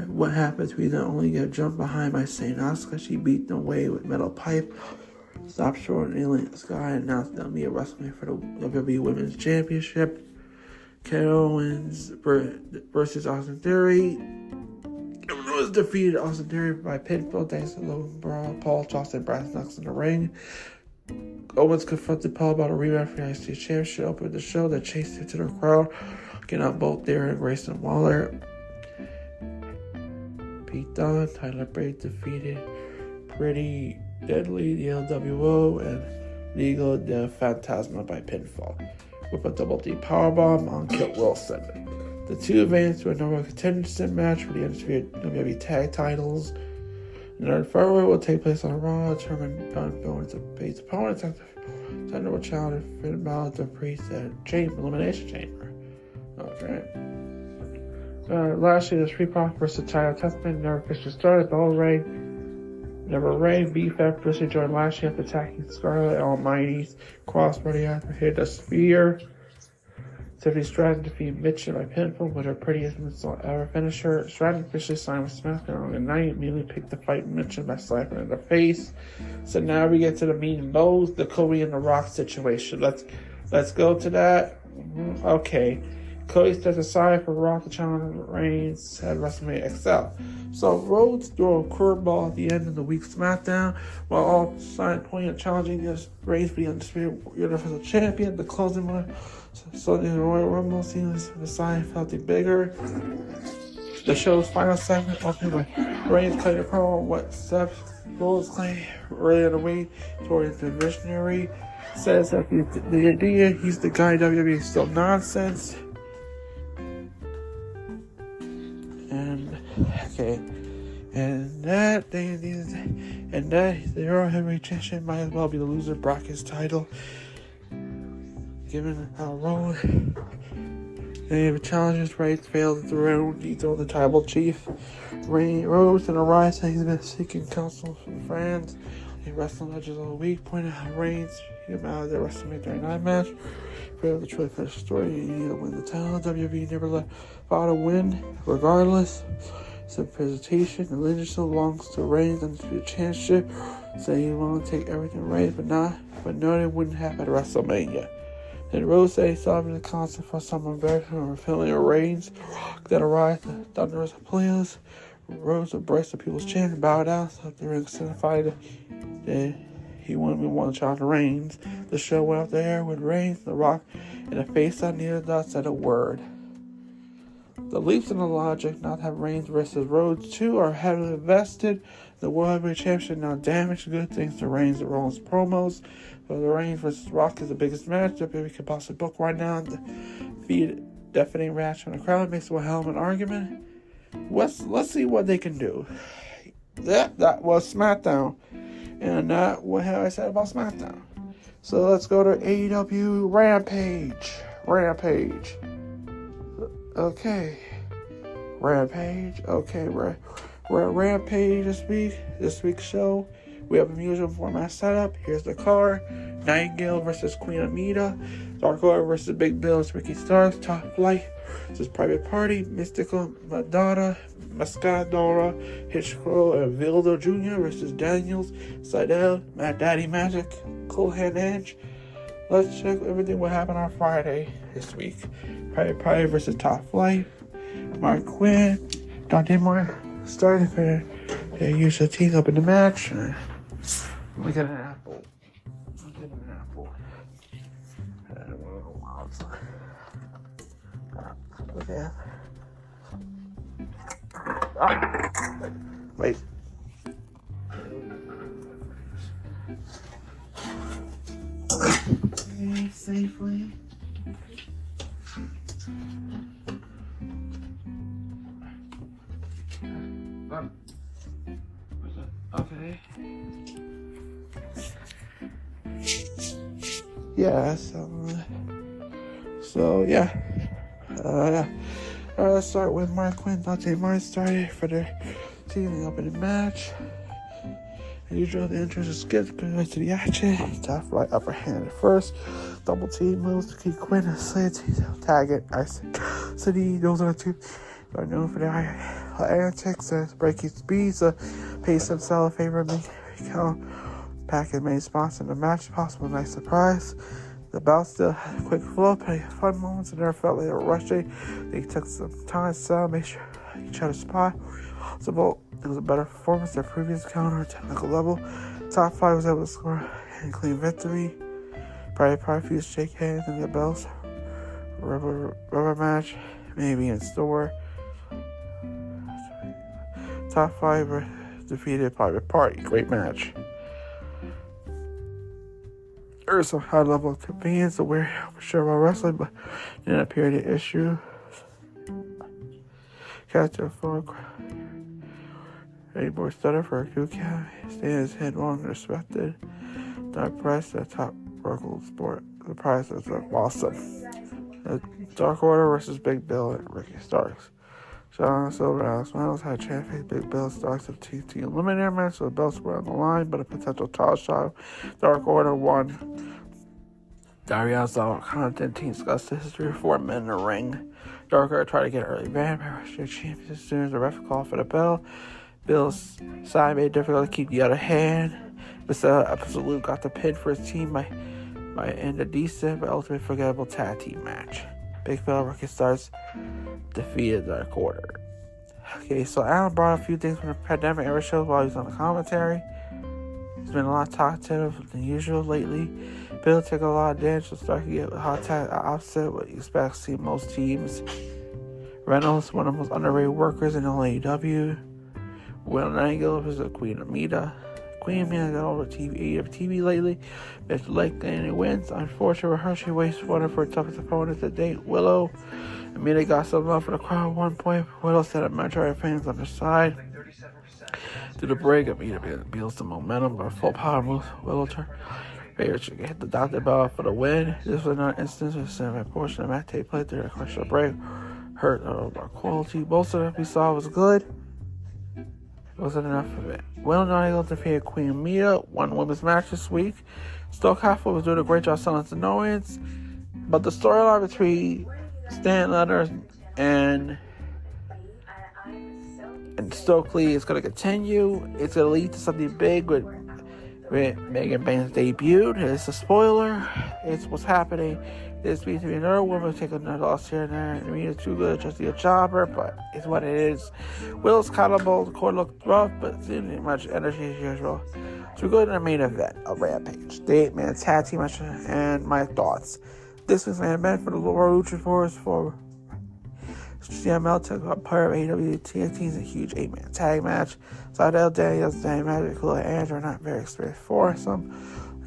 what happens, we not only get jumped behind by St. Asuka, she beat them away with metal pipe, stopped short and alien sky, and announced that be a wrestling for the WWE Women's Championship. Kevin Owens versus Austin Theory. Kevin Owens defeated Austin Theory by pinfall thanks to Logan Paul, tossed and brass knucks in the ring. Owens confronted Paul about a rematch for the United States Championship, opened the show that chased him to the crowd, getting out both Jordynne Grace and Waller. Pete Dunne, Tyler Bate defeated Pretty Deadly, the LWO, and Legal the Phantasma by pinfall with a double D powerbomb on Kit Wilson. The two advanced to a number of contendership match for the undisputed WWE tag titles. Another firework will take place on Raw, determine Dunne to Bates' opponents after Thunder will challenge Finn Balor to Priest at Elimination Chamber. Okay. Last year, the Street Profits versus Title Testament never officially started. Bell Ray never reigned. BFF officially joined last year after attacking Scarlet Almighty's crossbody after hit a spear. Tiffany Stratton defeated Mitchell by pinfall with her prettiest insult ever finisher. Stratton officially signed with SmackDown on the night, immediately picked to fight Mitchell by slapping her in the face. So now we get to the meat and bones, the Cody and The Rock situation. Let's go to that. Okay. Cody steps aside for Rock to challenge Reigns at WrestleMania XL. So Rhodes threw a curveball at the end of the week's SmackDown, while all signed point at challenging this Reigns for the undisputed Universal Champion. The closing one, so the Royal Rumble scene was decided felt bigger. The show's final segment opened with Reigns cutting a promo on what Seth Rollins claimed earlier in the week towards the visionary. Says that the idea he's the guy WWE is still nonsense. And that the Euro Heavyweight Championship might as well be the loser Brock's title, given how Rowan and the challengers Reigns failed to dethrone the tribal chief. Rhodes and Arias said he's been seeking counsel from fans. A wrestling legend of the week pointed out Reigns him out of the WrestleMania 39 match. For the truly finished story, you need to win the title. WWE never let Fowler win, regardless. Some presentation, the legend belongs to Reigns and the championship. Say he want to take everything Reigns, but no, it wouldn't happen at WrestleMania. Then Rose said he saw him in the concert for some embarrassment or feeling of Reigns that arrived at thunderous applause. Rose embraced the people's chant and bowed out, so the ring signified that he wanted to challenge Reigns. The show went off the air with Reigns, The Rock, and the face on neither dot said a word. The leaps in the logic not to have Reigns versus Rhodes 2 are heavily invested. The World Heavyweight Championship now damaged. Good things to Reigns and Rollins promos. But the Reigns versus Rock is the biggest match that we could possibly book right now. The feed deafening reaction from the crowd makes it a hell of an argument. Let's see what they can do. That was SmackDown. And what have I said about SmackDown? So let's go to AEW Rampage. Okay. Rampage. Okay, we're at Rampage this week's show. We have a usual format setup. Here's the card. Nightingale versus Queen Amida. Dark Order versus Big Bill versus Ricky Starks. Top Flight versus Private Party. Mystical Madonna. Mascadora. Hitchcock and Vildo Jr. versus Daniels. Seidel. Mad Daddy Magic. Cool Hand Edge. Let's check everything what happened on Friday this week. Private Party versus Top Flight. Mark Quinn. Dante Moore started for the usual team up in the match. We got an apple. Okay. Wait. Okay, safely. Okay. Yeah, so yeah. Let's start with Mark Quinn. Dante Martin started for the teaming up in the match. As usual, the entrance is good. Going to the action. Top Flight upper hand at first. Double team moves to keep Quinn and Slade tag it. I said those are the two are known for their antics and breaking speeds to pace himself favorably. Count pack as many spots in the match possible. Nice surprise. The bout still had a quick flow, plenty of fun moments, and never felt like they were rushing. They took some time to sell, make sure each other's spot. So it was a better performance than previous counter technical level. Top 5 was able to score a clean victory. Probably few shake hands in the belts. Rubber match, maybe in store. Top 5 were defeated Private Party. Great match. There was some high level of convenience that we're sure about wrestling, but didn't appear to issue. Catcher for Eddie Boy Stutter for a coup count. Staying his head long and respected. Dark Price at top local sport. The prize was awesome. Dark Order versus Big Bill and Ricky Starks. John Silver and Alex Reynolds had a chance to face Big Bill Starks of TNT Eliminator match, so the belts were on the line, but a potential title shot. Dark Order won. Darius Content team discussed the history of 4 men in the ring. Dark Order tried to get an early ban by Russian champions as soon as the ref called for the bell. Bill's side made it difficult to keep the other hand. But Absolute got the pin for his team by end a decent but ultimately forgettable tag team match. Big Bill Ricky Starks defeated Dark Order. Okay, so Alan brought a few things from the pandemic era shows while he was on the commentary. He's been a lot talkative than usual lately. Bill took a lot of damage, so Stark get a hot tag opposite what you expect to see most teams. Reynolds, one of the most underrated workers in AEW. Will Nangle versus Queen Amita. Queen Amita got over TV lately. Mr. Lake and he wins. Unfortunately, Hershey wasted one of her toughest opponents to date, Willow. Amita got some love for the crowd at one point. Willow set up majority fans on her side. Through the break, Amita builds the momentum by full power moves. Willow turned. Baker hit the Dr. Bell for the win. This was another instance of cinematic portion of match take place during the commercial break. Hurt our quality. Most of it we saw was good. Wasn't enough of it. Will Nangle defeated Queen Amita. Won women's match this week. Stoke Halfway was doing a great job selling to annoyance. But the storyline between Stan Leonard and Stokely is going to continue. It's going to lead to something big with Megan Banks' debut. It's a spoiler. It's what's happening. This means to be another woman take another loss here and there. I mean, it's too good just to be a jobber, but it's what it is. Will's kind of bold. The court looked rough, but didn't much energy as usual. So we go to the main event of Rampage. The 8-man tag team match and my thoughts. This was main event for the Lower Lucha Force for CML took up part of AEW TNT's a huge 8-man tag match. Seidel, Daniels, Danny Magic, Cool, and Andrew are not very experienced foursome.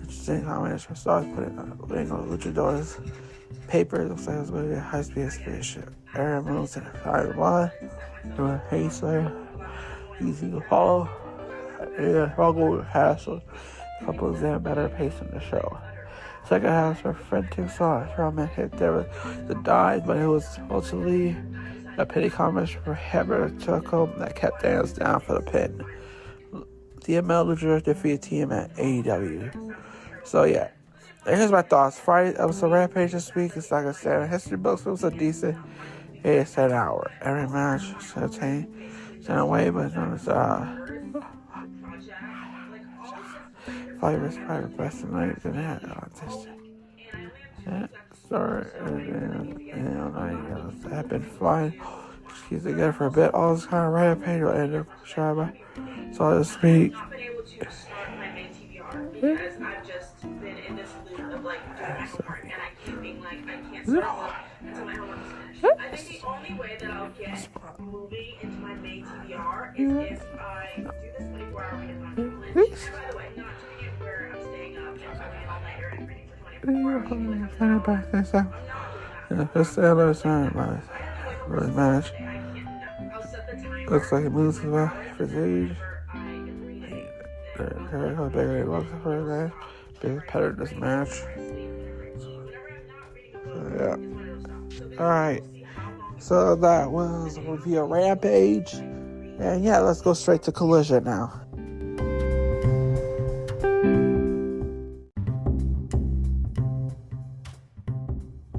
Interesting combination of stars putting on Luchadors. Paper looks like it was going to be a high-speed expedition. Aaron moves in a 5-1. Doing Hazer. Easy to follow. Struggle with Hassle. Couple of them better pace in the show. Second half for frantic sauce. Roman hit there with the dive, but it was ultimately a pity combination for Heber took home that kept Daniels down for the pin. DML Luchadors defeated TM at AEW. So yeah. Here's my thoughts. Friday episode Rampage this week. It's like I said, in history books, it was a decent 8 to 10 hour. Every match was entertaining. It's in a way, but it's Fighters private best tonight than that. Sorry, I've been flying. Excuse me again for a bit. All this kind of Rampage will end up shy so to speak. Because I've just been in this loop of like doing my homework and I keep being like, I can't start until my homework is finished. I think the only way that I'll get moving into my main TBR is if I do this 24-hour weekend on college. And by the way, not doing it where I'm staying up and doing an all-nighter and reading for 24 hours. I'm not doing that. I'll set the timer. Looks like it moves well for age. Bigger looks for that. Big better this match. So, yeah. Alright. So that was a review of Rampage. And yeah, let's go straight to Collision now.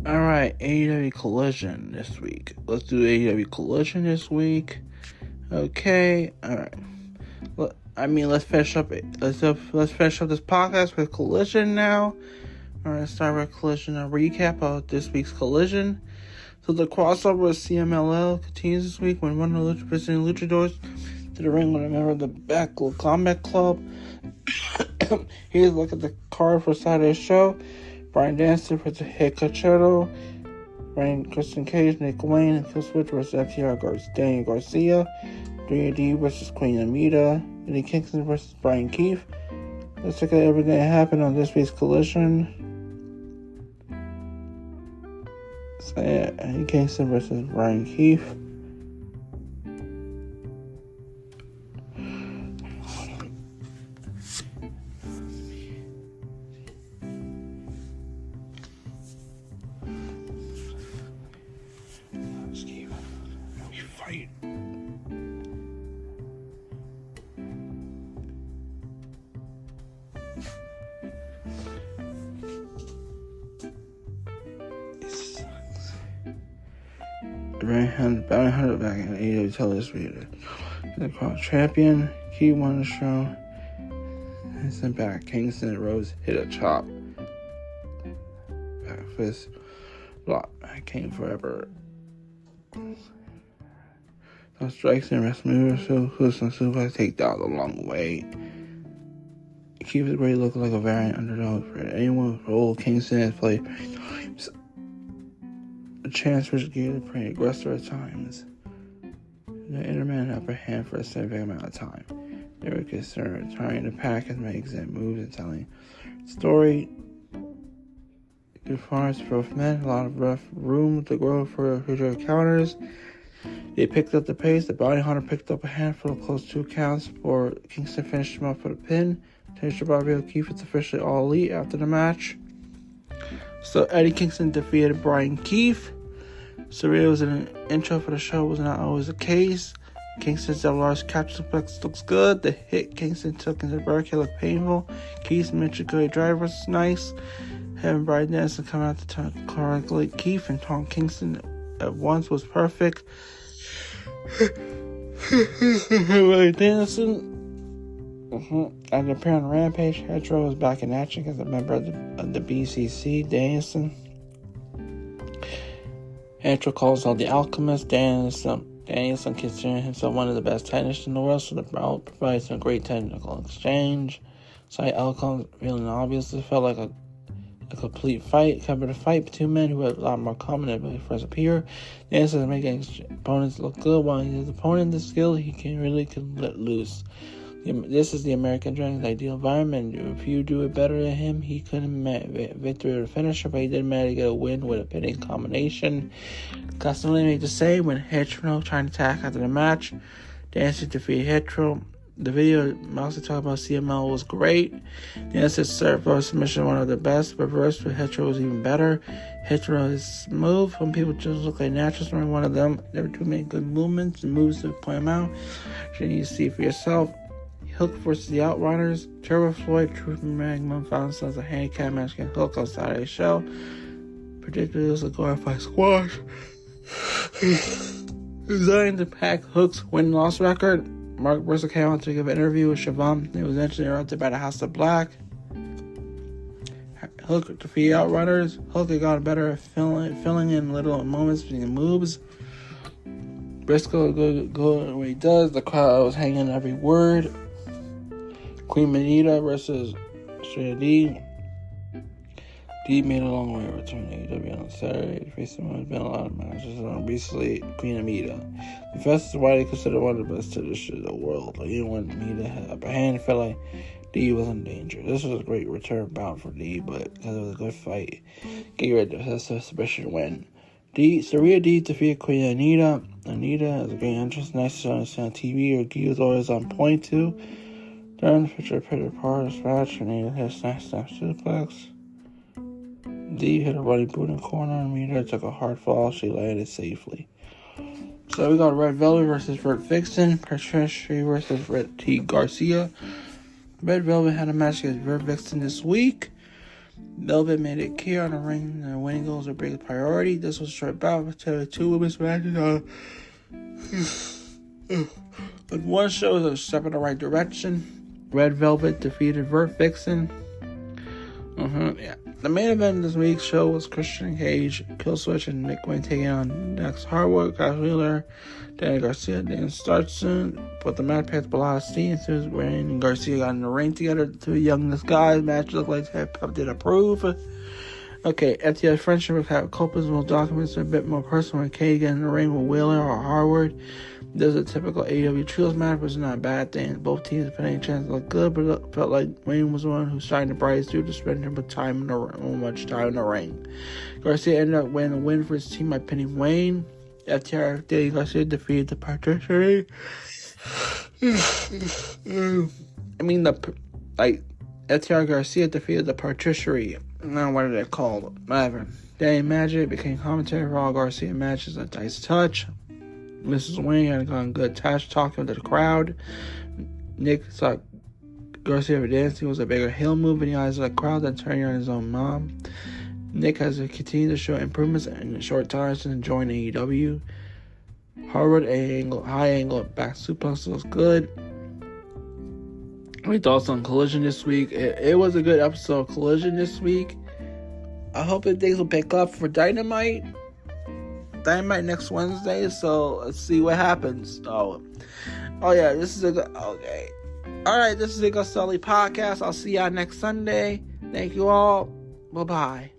Alright, AEW Collision this week. Let's do AEW Collision this week. Okay, alright. Let's finish up this podcast with Collision now. Alright, start with Collision. A recap of this week's Collision. So the crossover with CMLL continues this week when one of the visiting luchadors to the ring with a member of the Backward Combat Club. Here's a look at the card for Saturday's show. Brian Danielson versus Hit Concerto. Christian Cage, Nick Wayne, and Phil Switch versus FTR Daniel Garcia. 3AD versus Queen Amita. Eddie Kingston versus Brian Keefe. Let's look at everything that happened on this week's Collision. So yeah, Eddie Kingston versus Brian Keefe. Bounty Hunter back in AEW television. The Crown Champion, Key won the show. And sent back. Kingston and Rose hit a chop. Back fist. Block. I came forever. No strikes and rest moves. So who's on suplex take down the long way. Keeps it great looking like a variant underdog for anyone with old. Kingston has played times. A chance for Gear to play aggressor at times. The Interman upper hand for a significant amount of time. They were concerned trying to pack and make exact moves and telling story. Good farms for both men, a lot of rough room to grow for future counters. They picked up the pace. The Bounty Hunter picked up a handful of close 2 counts before Kingston finished him up for the pin. Tanisha Bobby O'Keefe is officially all elite after the match. So Eddie Kingston defeated Brian Keefe. Surreal was in an intro for the show, was not always the case. Kingston's large capture suplex looks good. The hit Kingston took into the barricade looked painful. Keith's Michiguri driver was nice. Having Brian Danielson come out to correctly Keefe and Tom Kingston at once was perfect. Brian Danielson and appearing on Rampage. Hetero was back in action as a member of the BCC. Danielson calls out the Alchemist. Danielson considering himself one of the best technicians in the world, so the bout provides some great technical exchange. Side outcomes feeling obvious. It felt like a complete fight. Covered a fight between 2 men who had a lot more common than when he first appeared. Danielson is making his opponents look good, while his opponent is skilled, he can let loose. This is the American Dragon's ideal environment. If you do it better than him, he couldn't victory or finisher, but he did manage to get a win with a pinning combination. Constantly made the same when Hetero trying to attack after the match. Danielson defeated Hetero. The video mostly talking about CML was great. Danielson served for submission one of the best. Reverse with Hetero was even better. Hetero is smooth. Some people just look like naturals from one of them. There were too many good movements and moves to point them out. You need to see for yourself. Hook versus the Outriders. Turbo Floyd, Truth and Magnum found themselves a handicap match against Hook on Saturday's show. Predicted it was a glorified squash. Designed to pack Hook's win-loss record. Mark Briscoe came out to give an interview with Siobhan. It was eventually interrupted by the House of Black. Hook defeated Outriders. Hook got better at filling in little moments between the moves. Briscoe good what he does. The crowd was hanging every word. Queen Manita versus Straight D. D made a long way to return to AEW on Saturday. Facing has been a lot of matches on recently. Queen Amita. The fest is widely considered one of the best traditions in the world. Like, even when Amita had upper hand, it felt like D was in danger. This was a great return bout for D, but because it was a good fight, get ready to submission win. Saria D defeated Queen Anita. Anita is a great entrance, nice to understand on TV. Her gi was always on point too. During the picture part of this match, Anita hit a snap suplex. D hit a running boot in the corner. Anita took a hard fall. She landed safely. So we got Red Velvet versus Red Vixen. Patricia versus Red T. Garcia. Red Velvet had a match against Red Vixen this week. Velvet made it clear on the ring that winning goals are a big priority. This was a short bout with 2 women's matches on But one show is a step in the right direction. Red Velvet defeated Vert Vixen. Yeah. The main event of this week's show was Christian Cage, Killswitch, and Nick Wayne taking on Dax Harwood, Kyle Wheeler, Danny Garcia. Didn't start soon, but the match picked up a lot of steam. So Wayne and Garcia got in the ring together. The two youngest guys. Match looked like Pep did approve. Okay, FTR friendship have culpable documents a bit more personal when Cage got in the ring with Wheeler or Harwood. There's a typical AEW Trios match, which is not a bad thing. Both teams put any chance to look good, but it felt like Wayne was the one who shined the brightest due to spending much time in the ring. Garcia ended up winning the win for his team by pinning Wayne. FTR Danny Garcia defeated the Patricia. FTR Garcia defeated the Patricia. Now, what are they called? Whatever. Danny Magic became commentary for all Garcia matches at Dice Touch. Mrs. Wayne had gone good trash talking to the crowd. Nick thought Garcia dancing was a bigger heel move in the eyes of the crowd than turning on his own mom. Nick has continued to show improvements in a short time since joining AEW. Harwood high angle back suplex was good. My thoughts on Collision this week. It was a good episode of Collision this week. I hope that things will pick up for Dynamite. Dynamite next Wednesday, so let's see what happens. Oh yeah, this is okay. Alright, this is the AgostoAllElite podcast. I'll see y'all next Sunday. Thank you all. Bye-bye.